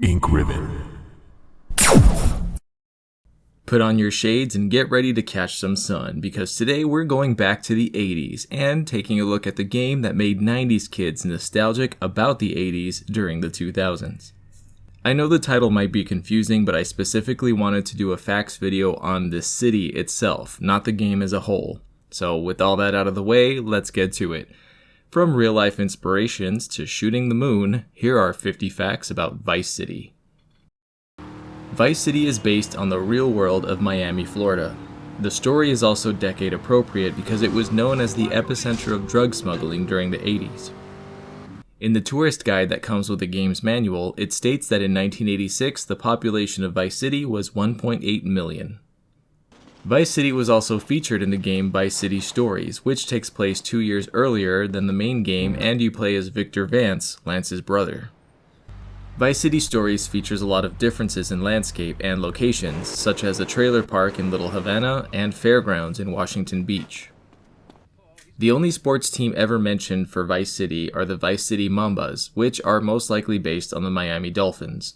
Ink Ribbon. Put on your shades and get ready to catch some sun, because today we're going back to the 80s and taking a look at the game that made 90s kids nostalgic about the 80s during the 2000s. I know the title might be confusing, but I specifically wanted to do a facts video on the city itself, not the game as a whole. So with all that out of the way, let's get to it. From real-life inspirations to shooting the moon, here are 50 facts about Vice City. Vice City is based on the real world of Miami, Florida. The story is also decade appropriate because it was known as the epicenter of drug smuggling during the 80s. In the tourist guide that comes with the game's manual, it states that in 1986 the population of Vice City was 1.8 million. Vice City was also featured in the game Vice City Stories, which takes place 2 years earlier than the main game, and you play as Victor Vance, Lance's brother. Vice City Stories features a lot of differences in landscape and locations, such as a trailer park in Little Havana and fairgrounds in Washington Beach. The only sports team ever mentioned for Vice City are the Vice City Mambas, which are most likely based on the Miami Dolphins.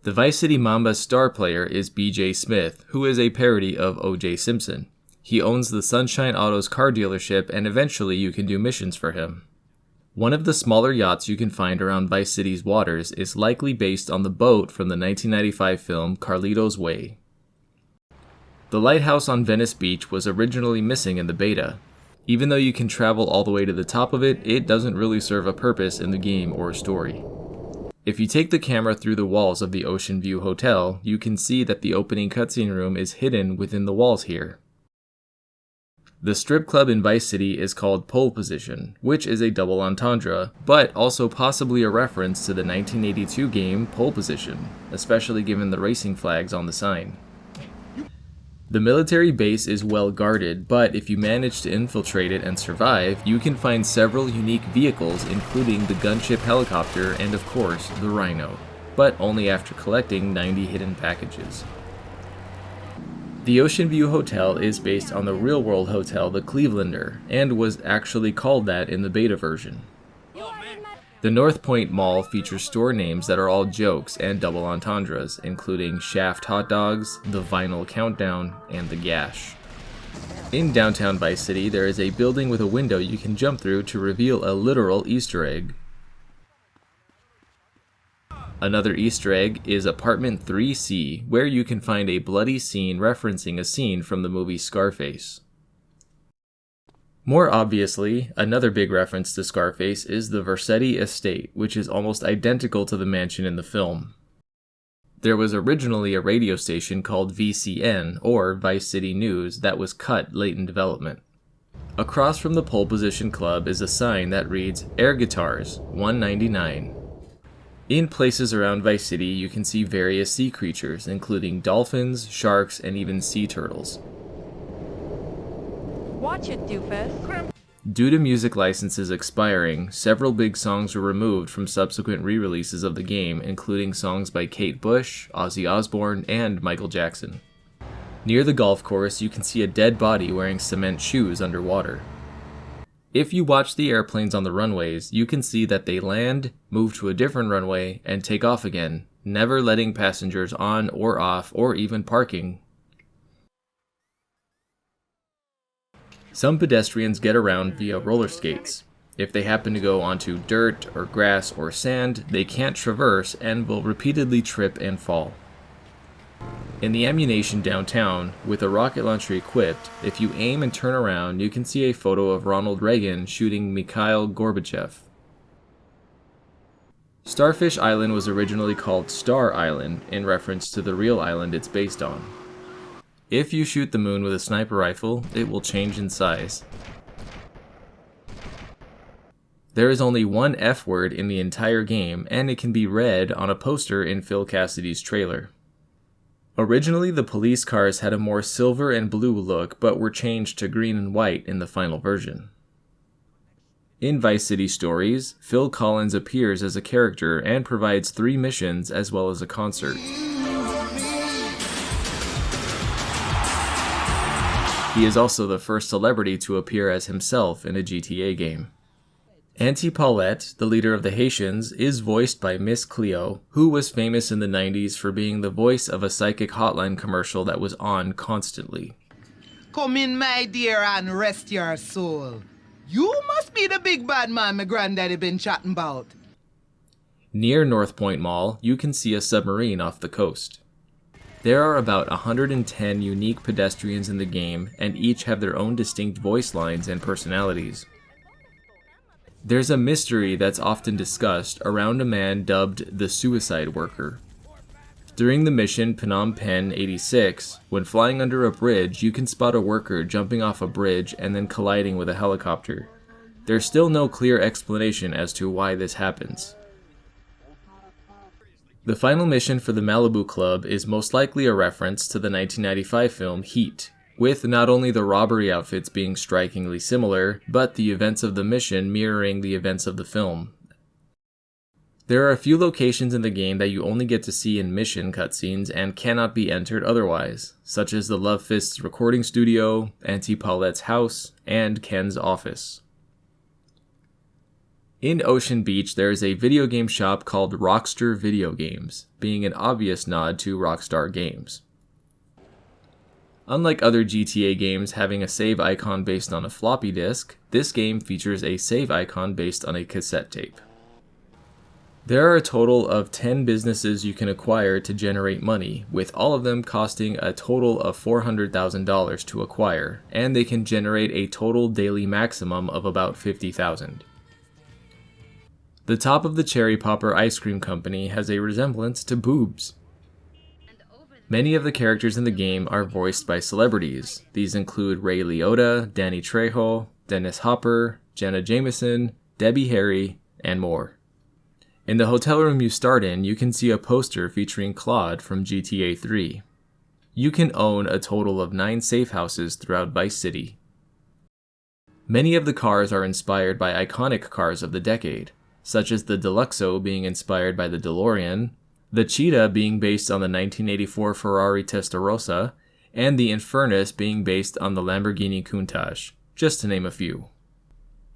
The Vice City Mambas star player is B.J. Smith, who is a parody of O.J. Simpson. He owns the Sunshine Autos car dealership, and eventually you can do missions for him. One of the smaller yachts you can find around Vice City's waters is likely based on the boat from the 1995 film Carlito's Way. The lighthouse on Venice Beach was originally missing in the beta. Even though you can travel all the way to the top of it, it doesn't really serve a purpose in the game or story. If you take the camera through the walls of the Ocean View Hotel, you can see that the opening cutscene room is hidden within the walls here. The strip club in Vice City is called Pole Position, which is a double entendre, but also possibly a reference to the 1982 game Pole Position, especially given the racing flags on the sign. The military base is well guarded, but if you manage to infiltrate it and survive, you can find several unique vehicles, including the gunship helicopter and of course, the Rhino, but only after collecting 90 hidden packages. The Ocean View Hotel is based on the real-world hotel The Clevelander, and was actually called that in the beta version. The North Point Mall features store names that are all jokes and double entendres, including Shaft Hot Dogs, The Vinyl Countdown, and The Gash. In downtown Vice City, there is a building with a window you can jump through to reveal a literal Easter egg. Another Easter egg is Apartment 3C, where you can find a bloody scene referencing a scene from the movie Scarface. More obviously, another big reference to Scarface is the Vercetti Estate, which is almost identical to the mansion in the film. There was originally a radio station called VCN, or Vice City News, that was cut late in development. Across from the Pole Position Club is a sign that reads Air Guitars, $1.99. In places around Vice City, you can see various sea creatures, including dolphins, sharks, and even sea turtles. Watch it, doofus. Due to music licenses expiring, several big songs were removed from subsequent re-releases of the game, including songs by Kate Bush, Ozzy Osbourne, and Michael Jackson. Near the golf course, you can see a dead body wearing cement shoes underwater. If you watch the airplanes on the runways, you can see that they land, move to a different runway, and take off again, never letting passengers on or off or even parking. Some pedestrians get around via roller skates. If they happen to go onto dirt or grass or sand, they can't traverse and will repeatedly trip and fall. In the ammunition downtown, with a rocket launcher equipped, if you aim and turn around, you can see a photo of Ronald Reagan shooting Mikhail Gorbachev. Starfish Island was originally called Star Island, in reference to the real island it's based on. If you shoot the moon with a sniper rifle, it will change in size. There is only one F word in the entire game, and it can be read on a poster in Phil Cassidy's trailer. Originally, the police cars had a more silver and blue look, but were changed to green and white in the final version. In Vice City Stories, Phil Collins appears as a character and provides 3 missions as well as a concert. He is also the first celebrity to appear as himself in a GTA game. Auntie Paulette, the leader of the Haitians, is voiced by Miss Cleo, who was famous in the 90s for being the voice of a psychic hotline commercial that was on constantly. Come in, my dear, and rest your soul. You must be the big bad man my granddaddy been chatting about. Near North Point Mall, you can see a submarine off the coast. There are about 110 unique pedestrians in the game, and each have their own distinct voice lines and personalities. There's a mystery that's often discussed around a man dubbed the Suicide Worker. During the mission Phnom Penh 86, when flying under a bridge, you can spot a worker jumping off a bridge and then colliding with a helicopter. There's still no clear explanation as to why this happens. The final mission for the Malibu Club is most likely a reference to the 1995 film Heat, with not only the robbery outfits being strikingly similar, but the events of the mission mirroring the events of the film. There are a few locations in the game that you only get to see in mission cutscenes and cannot be entered otherwise, such as the Love Fist's recording studio, Auntie Paulette's house, and Ken's office. In Ocean Beach, there is a video game shop called Rockstar Video Games, being an obvious nod to Rockstar Games. Unlike other GTA games having a save icon based on a floppy disk, this game features a save icon based on a cassette tape. There are a total of 10 businesses you can acquire to generate money, with all of them costing a total of $400,000 to acquire, and they can generate a total daily maximum of about $50,000. The top of the Cherry Popper ice cream company has a resemblance to boobs. Many of the characters in the game are voiced by celebrities. These include Ray Liotta, Danny Trejo, Dennis Hopper, Jenna Jameson, Debbie Harry, and more. In the hotel room you start in, you can see a poster featuring Claude from GTA 3. You can own a total of 9 safe houses throughout Vice City. Many of the cars are inspired by iconic cars of the decade, such as the Deluxo being inspired by the DeLorean, the Cheetah being based on the 1984 Ferrari Testarossa, and the Infernus being based on the Lamborghini Countach, just to name a few.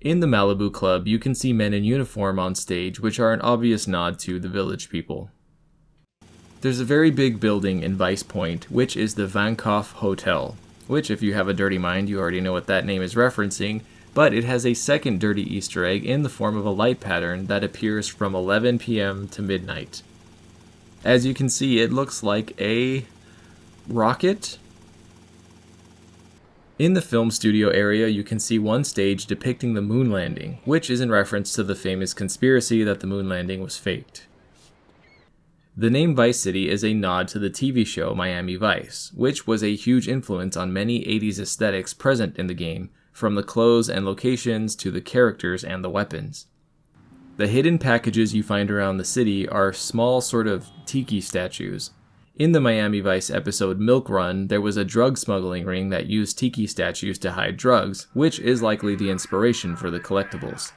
In the Malibu Club, you can see men in uniform on stage, which are an obvious nod to the Village People. There's a very big building in Vice Point, which is the Vankoff Hotel, which, if you have a dirty mind, you already know what that name is referencing, but it has a second dirty Easter egg in the form of a light pattern that appears from 11 p.m. to midnight. As you can see, it looks like a rocket. In the film studio area, you can see one stage depicting the moon landing, which is in reference to the famous conspiracy that the moon landing was faked. The name Vice City is a nod to the TV show Miami Vice, which was a huge influence on many 80s aesthetics present in the game, from the clothes and locations to the characters and the weapons. The hidden packages you find around the city are small sort of tiki statues. In the Miami Vice episode Milk Run, there was a drug smuggling ring that used tiki statues to hide drugs, which is likely the inspiration for the collectibles.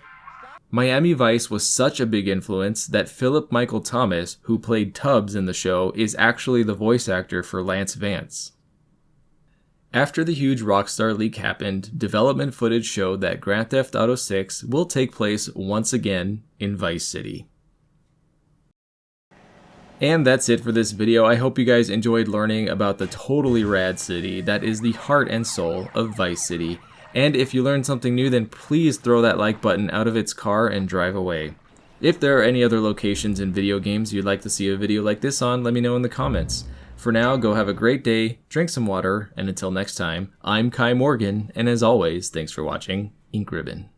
Miami Vice was such a big influence that Philip Michael Thomas, who played Tubbs in the show, is actually the voice actor for Lance Vance. After the huge Rockstar leak happened, development footage showed that Grand Theft Auto 6 will take place once again in Vice City. And that's it for this video. I hope you guys enjoyed learning about the totally rad city that is the heart and soul of Vice City. And if you learned something new, then please throw that like button out of its car and drive away. If there are any other locations in video games you'd like to see a video like this on, let me know in the comments. For now, go have a great day, drink some water, and until next time, I'm Kai Morgan, and as always, thanks for watching Ink Ribbon.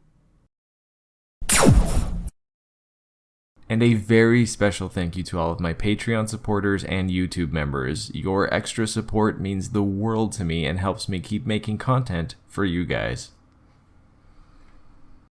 And a very special thank you to all of my Patreon supporters and YouTube members. Your extra support means the world to me and helps me keep making content for you guys.